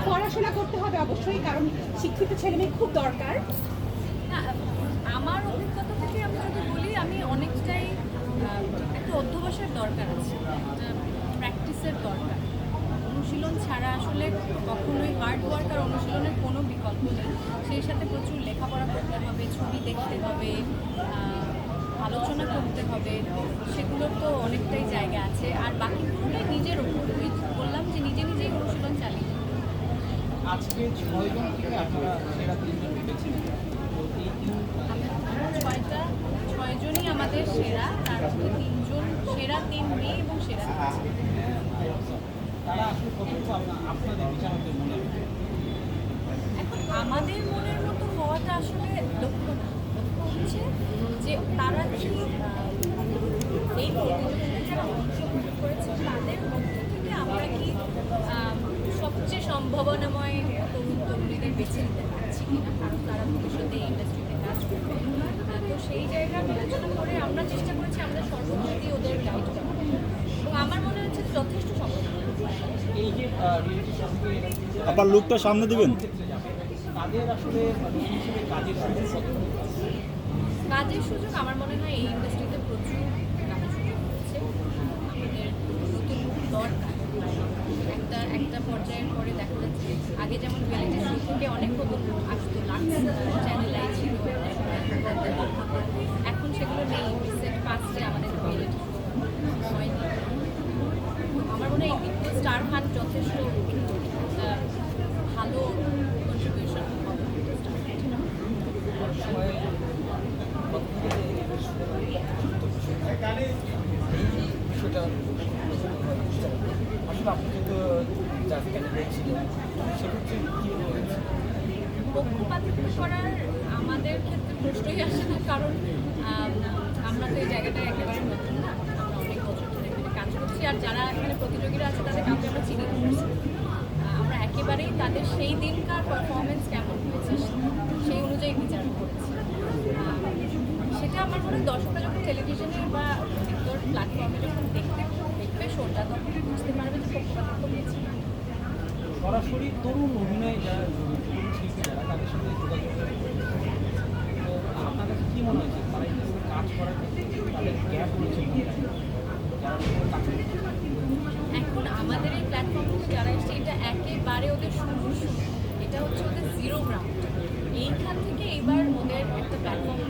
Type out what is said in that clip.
পড়াশোনা করতে হবে অবশ্যই, কারণ শিক্ষিত ছেলেমেয়ে খুব দরকার। না, আমার অভিজ্ঞতা থেকে আমি যদি বলি, আমি অনেকটাই একটা অধ্যবসায়ের দরকার আছে, একটা প্র্যাকটিসের দরকার। অনুশীলন ছাড়া আসলে কখনোই হার্ড ওয়ার্ক আর অনুশীলনের কোনো বিকল্প নেই। সেই সাথে প্রচুর লেখাপড়া করতে হবে, ছবি দেখতে হবে, আলোচনা করতে হবে, সেগুলোর তো অনেকটাই জায়গা আছে। আর বাকিগুলোটাই নিজের ওপর, ওই বললাম যে নিজে নিজেই অনুশীলন চালিয়ে। আজকে 6 জন থেকে আপনারা সেরা 3 জন পেয়েছেন। তো এই ছয়জনই আমাদের সেরা, তার মধ্যে 3জন সেরা, 3 মেয়ে এবং সেরা 3 ছেলে। তারা আসলে কতটুকু আপনাদের বিচারকদের মনে হয়? এখন আমাদের মনের মতো হওয়াটা আসলে লক্ষ্য না, লক্ষ্য হচ্ছে যে তারা কি এই প্রতিযোগিতায় যারা অংশগ্রহণ করেছে তাদের মধ্য থেকে আমরা কি সবচেয়ে সম্ভাবনাময় তরুণ তরুণীদের বেছে নিতে পারছি কিনা, কারণ তারা ভবিষ্যতে এই ইন্ডাস্ট্রিতে কাজ করবে। তো সেই জায়গা বিবেচনা করে আমরা চেষ্টা করেছি আমাদের সর্বোচ্চ দিয়ে ওদের গাইড করা, এবং আমার মনে হচ্ছে যথেষ্ট সম্ভাবনা। এই যে রিয়েলিটি শোতে আপনার লুকটা সামনে দিবেন। তাদের আসলে হিসেবে কাজের সুযোগ কতটুকু? কাজের সুযোগ আমার মনে হয় এই ইন্ডাস্ট্রিতে প্রচুর কাজের সুযোগ হচ্ছে। আমাদের নতুন দরকার। একটা পর্যায়ের পরে দেখা যাচ্ছে আগে যেমন রিয়েলিটি শো থেকে অনেক নতুন আসতো, লাক্স চ্যানেল আই ছিল, এখন সেগুলো নেই। রিসেন্ট পাস্টে আমাদের রিয়েলিটি শো হয়নি। আমার মনে হয় এই দ্বিতীয় স্টার হান্ট যথেষ্ট একটা ভালো কন্ট্রিবিউশন হবে। বিষয়টা আসলে আপনি তো যার ক্যান্ডিডেট ছিলেন সেক্ষেত্রে কী হয়েছে? পক্ষপাতিত্ব করার আমাদের ক্ষেত্রে প্রশ্নই আসে না, কারণ আমরা তো এই জায়গাটায় একেবারে নতুন না, আমরা অনেক বছর ধরে এখানে কাজ করছি। আর যারা এখানে প্রতিযোগীরা আছে তাদের কাউকে আমরা চিনি না। আমরা একেবারেই তাদের সেই দিনকার পারফরমেন্স কেমন হয়েছে সেই অনুযায়ী বিচার করেছি। সেটা আমার মনে হয় দর্শকরা যখন টেলিভিশনে বা ভিতর প্ল্যাটফর্মে যখন দেখবে শোটা, তখন বুঝতে পারবে যে পক্ষপাতিত্ব হয়েছে। সরাসরি তরুণ অভিনয় যারা তরুণ শিল্পী যারা তাদের সাথে যোগাযোগ করে, তো আপনার কাছে কী মনে হয়েছে তারা এইভাবে কাজ করার ক্ষেত্রে তাদের গ্যাপ রয়েছে যারা কাজ করছে? এখন আমাদের এই প্ল্যাটফর্ম থেকে যারা এসছে, এটা একেবারে ওদের শুরু, এটা হচ্ছে ওদের জিরো গ্রাউন্ড। এইখান থেকে এবার ওদের একটা প্ল্যাটফর্ম